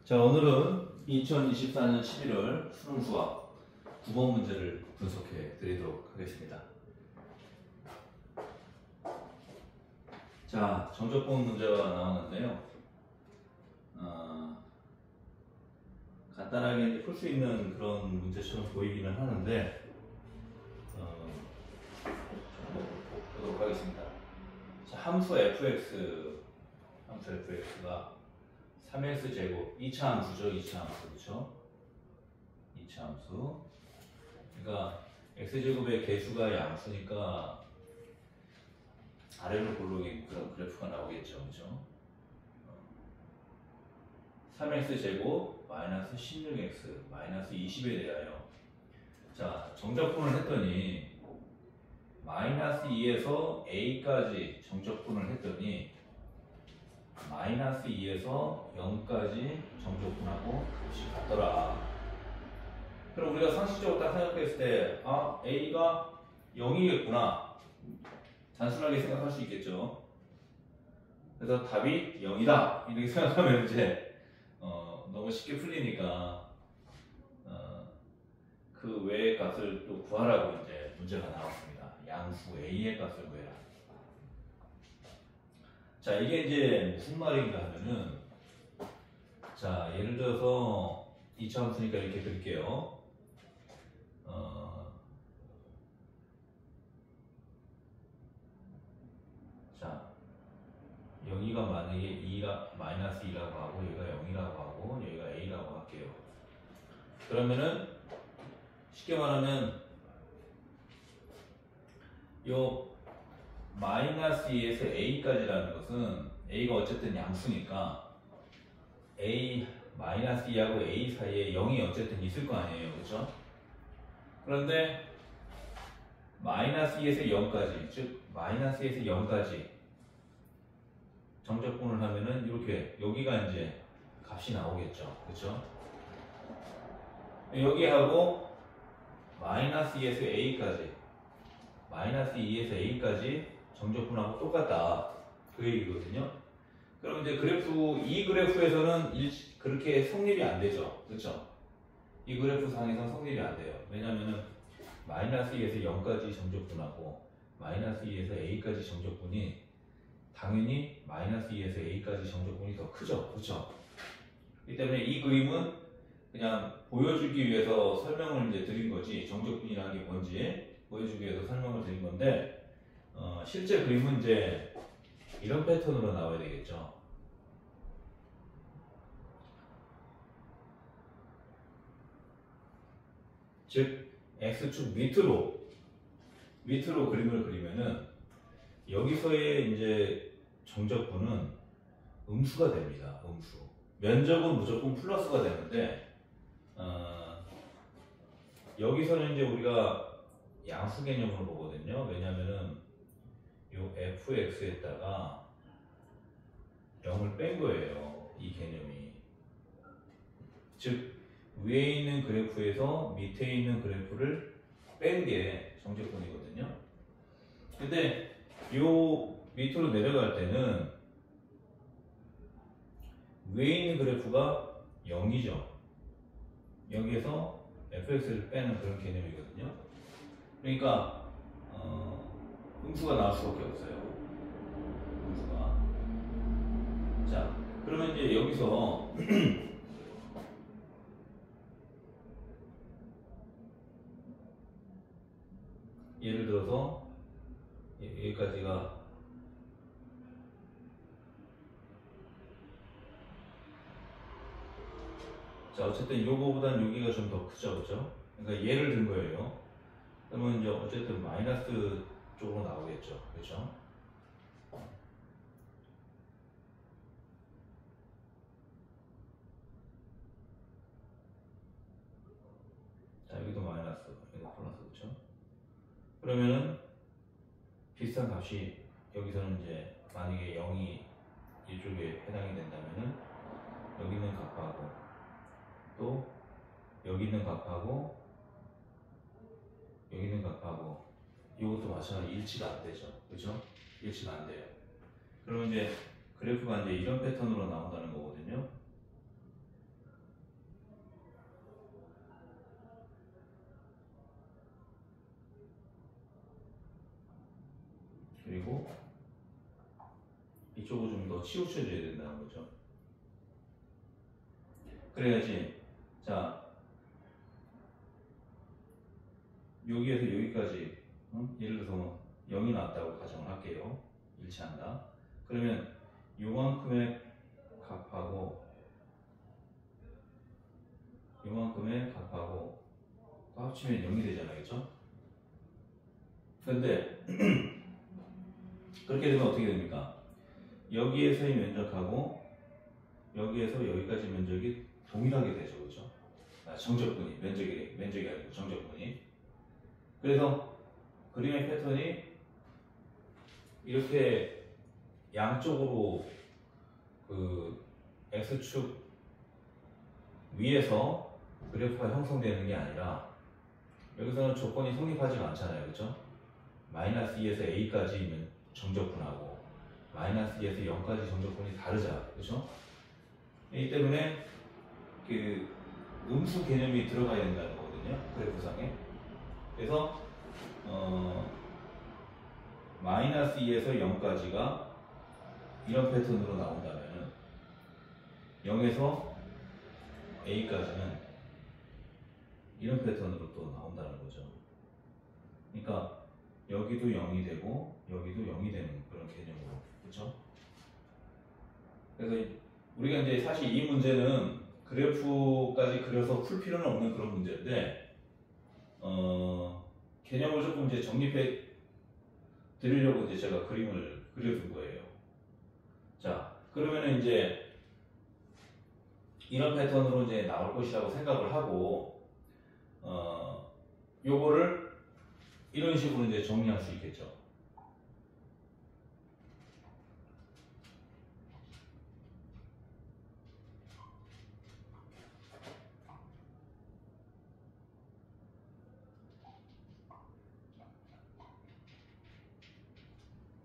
자, 오늘은 2024년 11월 수능 수학 9번 문제를 분석해 드리도록 하겠습니다. 자, 정적분 문제가 나왔는데요. 간단하게 풀 수 있는 그런 문제처럼 보이기는 하는데, 보도록 하겠습니다. 자, 함수 fx가 3x제곱 2차 함수죠. 2차 함수, 그렇죠? 2차 함수. 그러니까 x제곱의 개수가 양수니까 아래로 굴러긴 그런 그래프가 나오겠죠, 그렇죠? 3x제곱 마이너스 16x 마이너스 20에 대하여, 자, 정적분을 했더니 마이너스 2에서 a까지 정적분을 했더니 마이너스 2에서 0까지 정적분하고 값이 같더라. 그럼 우리가 상식적으로 딱 생각했을 때, a가 0이겠구나, 단순하게 생각할 수 있겠죠. 그래서 답이 0이다 이렇게 생각하면 이제 너무 쉽게 풀리니까 그 외의 값을 또 구하라고 이제 문제가 나왔습니다. 양수 a의 값을 구해라. 자, 이게 이제 무슨 말인가 하면은, 자, 예를 들어서 2차 함수니까 이렇게 그릴게요. 자, 여기가 만약에 2가 마이너스 2라고 하고 여기가 0이라고 하고 여기가 a라고 할게요. 그러면은 쉽게 말하면 요 마이너스 2에서 a까지라는 것은 a가 어쨌든 양수니까 a 마이너스 2하고 a 사이에 0이 어쨌든 있을 거 아니에요, 그렇죠? 그런데 마이너스 2에서 0까지, 즉 마이너스에서 0까지 정적분을 하면은 이렇게 여기가 이제 값이 나오겠죠, 그렇죠? 여기하고 마이너스 2에서 a까지, 마이너스 2에서 a까지 정적분하고 똑같다, 그 얘기거든요. 그럼 이제 이 그래프에서는 그렇게 성립이 안 되죠, 그렇죠? 이 그래프 상에서 성립이 안 돼요. 왜냐면은 마이너스 2에서 0까지 정적분하고 마이너스 2에서 a까지 정적분이 당연히 마이너스 2에서 a까지 정적분이 더 크죠, 그렇죠? 이 때문에 이 그림은 그냥 보여주기 위해서 설명을 이제 드린 거지, 정적분이라는 게 뭔지 보여주기 위해서 설명을 드린 건데, 실제 그림은 이제 이런 패턴으로 나와야 되겠죠. 즉 x축 밑으로 그림을 그리면은 여기서의 이제 정적분은 음수가 됩니다. 음수. 면적은 무조건 플러스가 되는데, 여기서는 이제 우리가 양수 개념으로 보거든요. 왜냐면은 요 fx에다가 0을 뺀 거예요, 이 개념이. 즉 위에 있는 그래프에서 밑에 있는 그래프를 뺀 게 정적분이거든요. 근데 요 밑으로 내려갈 때는 위에 있는 그래프가 0이죠. 여기에서 fx를 빼는 그런 개념이거든요. 그러니까 음수가 나올 수밖에 없어요. 음수가. 자, 그러면 이제 여기서 예를 들어서 여기까지가 자, 어쨌든 요거보단 여기가 좀 더 크죠, 그렇죠? 그러니까 얘를 든 거예요. 그러면 이제 어쨌든 마이너스 쪽으로 나오겠죠, 그렇죠? 자, 여기도 마이너스, 여기도 플러스, 그렇죠? 그러면은 비슷한 값이 여기서는 이제 만약에 0이 이쪽에 해당이 된다면은 여기 있는 값하고 또 여기 있는 값하고 여기 있는 값하고 이것도 마찬가지로 일치가 안 되죠, 그렇죠? 일치가 안 돼요. 그러면 이제 그래프가 이제 이런 패턴으로 나온다는 거거든요. 이쪽을 좀 더 치우쳐줘야 된다는 거죠. 그래야지. 자, 여기에서 여기까지 예를 들어서 0이 나왔다고 가정을 할게요. 일치한다. 그러면 요만큼의 값하고 요만큼의 값하고 합치면 0이 되잖아요. 그렇죠? 근데 그렇게 되면 어떻게 됩니까? 여기에서의 면적하고 여기에서 여기까지 면적이 동일하게 되죠. 그렇죠? 정적분이 면적이 아니고 정적분이. 그래서 그림의 패턴이 이렇게 양쪽으로 그 x축 위에서 그래프가 형성되는 게 아니라 여기서는 조건이 성립하지가 않잖아요. 그렇죠? 마이너스 2에서 a까지 정적분하고 마이너스 2에서 0까지 정적분이 다르잖아. 그렇죠? 이 때문에 그 음수 개념이 들어가야 된다는 거거든요. 그래프상에. 그래서 마이너스 2에서 0까지가 이런 패턴으로 나온다면 0에서 a까지는 이런 패턴으로 또 나온다는 거죠. 그러니까 여기도 0이 되고 여기도 0이 되는 그런 개념으로. 그렇죠? 그래서 우리가 이제 사실 이 문제는 그래프까지 그려서 풀 필요는 없는 그런 문제인데 개념을 조금 이제 정립해 드리려고 이제 제가 그림을 그려준 거예요. 자, 그러면은 이제 이런 패턴으로 이제 나올 것이라고 생각을 하고 요거를 이런 식으로 이제 정리할 수 있겠죠.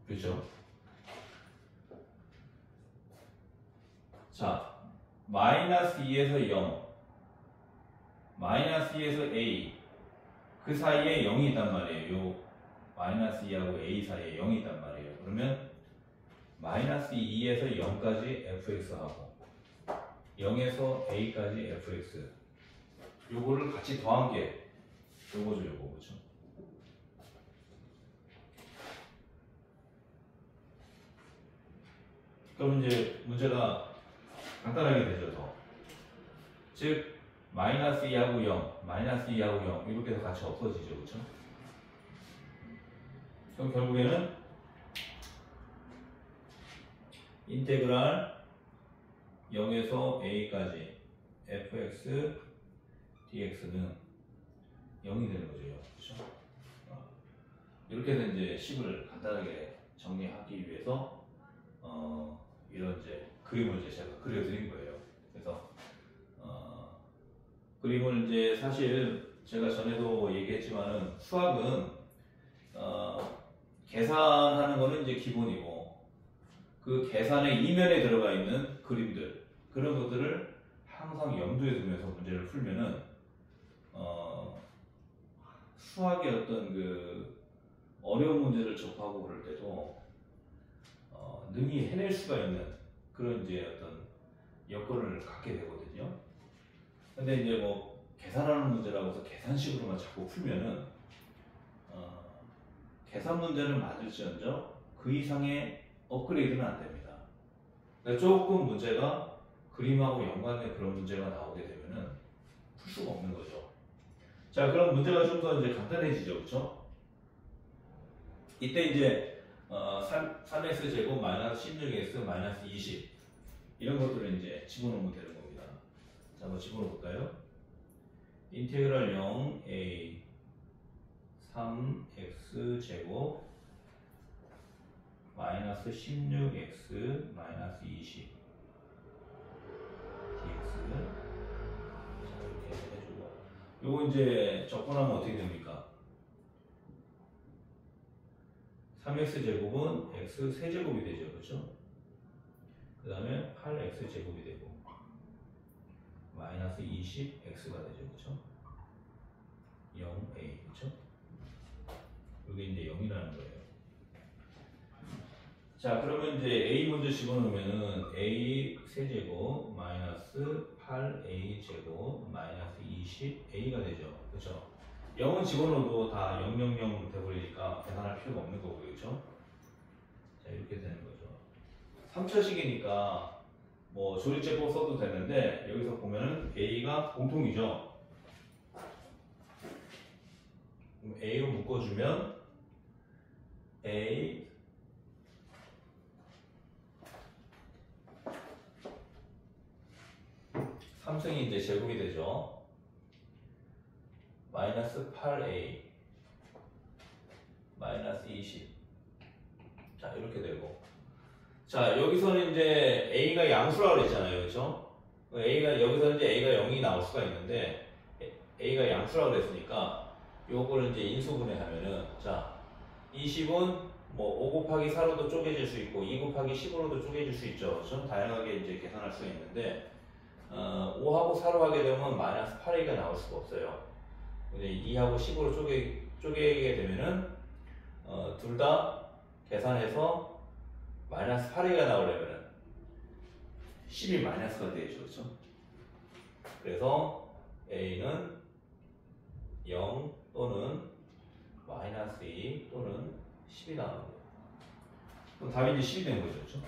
그렇죠? 자, 마이너스 2에서 0, 마이너스 2에서 a 그 사이에 0이 있단 말이에요. 요 마이너스 2하고 a 사이에 0이 있단 말이에요. 그러면 마이너스 2에서 0까지 fx하고 0에서 a까지 fx 요거를 같이 더한 게 요거죠. 요거. 그렇죠? 그럼 이제 문제가 간단하게 되죠. 더. 즉 마이너스 2하고 0, 마이너스 2하고 0 이렇게 해서 같이 없어지죠. 그렇죠? 그럼 결국에는 인테그랄 0에서 a까지 fx dx는 0이 되는 거죠. 그렇죠? 이렇게 해서 이제 식을 간단하게 정리하기 위해서 이런 이제 그림을 이제 제가 그려드린 거예요. 그래서 그림을 이제 사실 제가 전에도 얘기했지만은 수학은 계산하는 거는 이제 기본이고 그 계산의 이면에 들어가 있는 그림들 그런 것들을 항상 염두에 두면서 문제를 풀면은 수학의 어떤 그 어려운 문제를 접하고 그럴 때도 능히 해낼 수가 있는 그런 이제 어떤 여건을 갖게 되거든요. 근데 이제 뭐 계산하는 문제라고 해서 계산식으로만 자꾸 풀면은 계산 문제는 맞을지언정 그 이상의 업그레이드는 안 됩니다. 그러니까 조금 문제가 그림하고 연관된 그런 문제가 나오게 되면은 풀 수가 없는 거죠. 자, 그럼 문제가 좀 더 이제 간단해지죠, 그렇죠? 이때 이제 3x 제곱 마이너스 16x 마이너스 20 이런 것들을 이제 집어넣으면 되는 겁니다. 자, 한번 집어넣어 볼까요? 인테그랄 0a 3x 제곱 마이너스 16x 마이너스 20 dx 자, 이렇게 해주고 요거 이제 적분하면 어떻게 됩니까? 3x 제곱은 x 세제곱이 되죠. 그렇죠? 그 다음에 8x 제곱이 되고 마이너스 20x가 되죠. 그렇죠? 0a 그렇죠? 이게 이제 0이라는 거예요. 자, 그러면 이제 a 먼저 집어넣으면은 a 세제곱 마이너스 8a 제곱 마이너스 20a가 되죠. 그렇죠? 0은 집어넣어도 다 0, 0, 0 돼버리니까 계산할 필요가 없는 거고요. 그렇죠? 자, 이렇게 되는 거죠. 3차식이니까 뭐 조립제법 써도 되는데 여기서 보면은 a가 공통이죠. 그럼 a로 묶어주면 a 삼성이 이제 제곱이 되죠. 마이너스 8a 마이너스 20. 자, 이렇게 되고. 자, 여기서는 이제 a가 양수라고 그랬잖아요. 그렇죠? a가 여기서 이제 a가 0이 나올 수가 있는데 a가 양수라고 그랬으니까 요거를 이제 인수분해하면은 자, 20은 뭐 5 곱하기 4로도 쪼개질 수 있고 2 곱하기 10으로도 쪼개질 수 있죠. 좀 다양하게 이제 계산할 수가 있는데 5하고 4로 하게 되면 마이너스 8a가 나올 수가 없어요. 근데 2하고 10으로 쪼개게 되면은 둘 다 계산해서 마이너스 8a가 나오려면은 10이 마이너스가 되죠. 그렇죠? 그래서 a는 0 또는 마이너스 2 또는 10이 나오는 거예요. 그럼 답이 이제 10이 된 거죠. 그렇죠?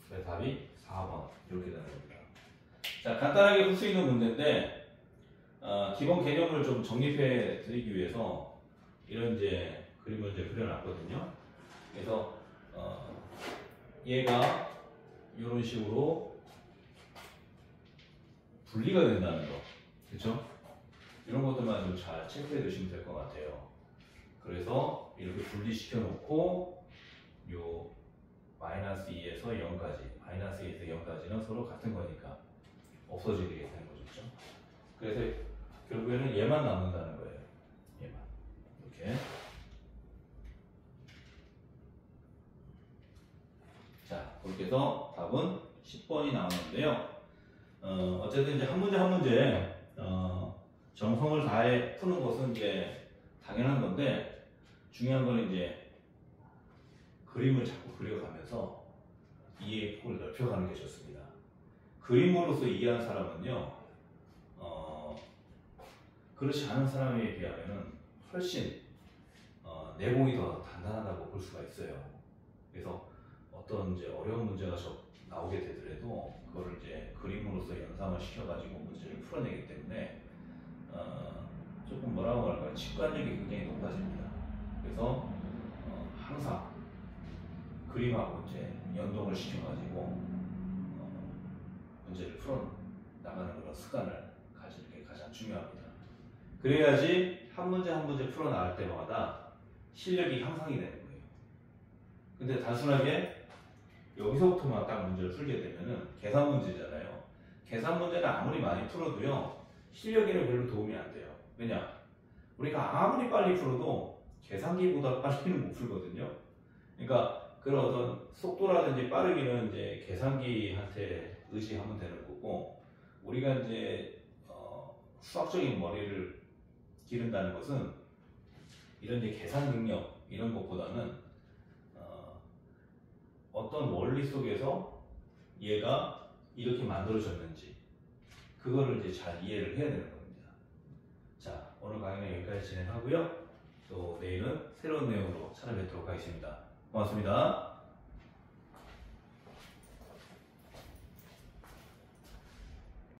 그래서 답이 4번 이렇게 되는 겁니다. 자, 간단하게 풀 수 있는 문제인데 기본 개념을 좀 정립해 드리기 위해서 이런 이제 그림을 이제 그려놨거든요. 그래서 얘가 이런 식으로 분리가 된다는 거, 그렇죠? 이런 것들만 좀 잘 체크해 두시면 될 것 같아요. 그래서 이렇게 분리시켜 놓고 요 마이너스 2에서 0까지, 마이너스 2에서 0까지는 서로 같은 거니까 없어지게 되는 거죠. 그렇죠? 그래서 결국에는 얘만 남는다는 거예요. 얘만. 이렇게. 자, 그렇게 해서 답은 10번이 나오는데요. 어쨌든 이제 한 문제 한 문제 정성을 다해 푸는 것은 이제 당연한 건데 중요한 건 이제 그림을 자꾸 그려가면서 이해의 폭을 넓혀가는 게 좋습니다. 그림으로서 이해한 사람은요, 그렇지 않은 사람에 비하면은 훨씬 내공이 더 단단하다고 볼 수가 있어요. 그래서 어떤 이제 어려운 문제가 나오게 되더라도 그거를 이제 그림으로서 연상을 시켜가지고 문제를 풀어내기 때문에 조금 뭐라고 할까요? 직관력이 굉장히 높아집니다. 그래서 항상 그림하고 이제 연동을 시켜가지고 문제를 풀어 나가는 그런 습관을 가지는 게 가장 중요합니다. 그래야지 한 문제 한 문제 풀어 나갈 때마다 실력이 향상이 되는 거예요. 근데 단순하게 여기서부터만 딱 문제를 풀게 되면은 계산 문제잖아요. 계산 문제는 아무리 많이 풀어도요 실력에는 별로 도움이 안 돼요. 왜냐? 우리가 아무리 빨리 풀어도 계산기보다 빨리는 못 풀거든요. 그러니까 그런 어떤 속도라든지 빠르기는 이제 계산기한테 의지하면 되는 거고, 우리가 이제 수학적인 머리를 기른다는 것은 이런 이제 계산 능력 이런 것보다는 어떤 원리 속에서 얘가 이렇게 만들어졌는지 그거를 이제 잘 이해를 해야 되는 겁니다. 자, 오늘 강의는 여기까지 진행하고요. 또 내일은 새로운 내용으로 찾아뵙도록 하겠습니다. 고맙습니다.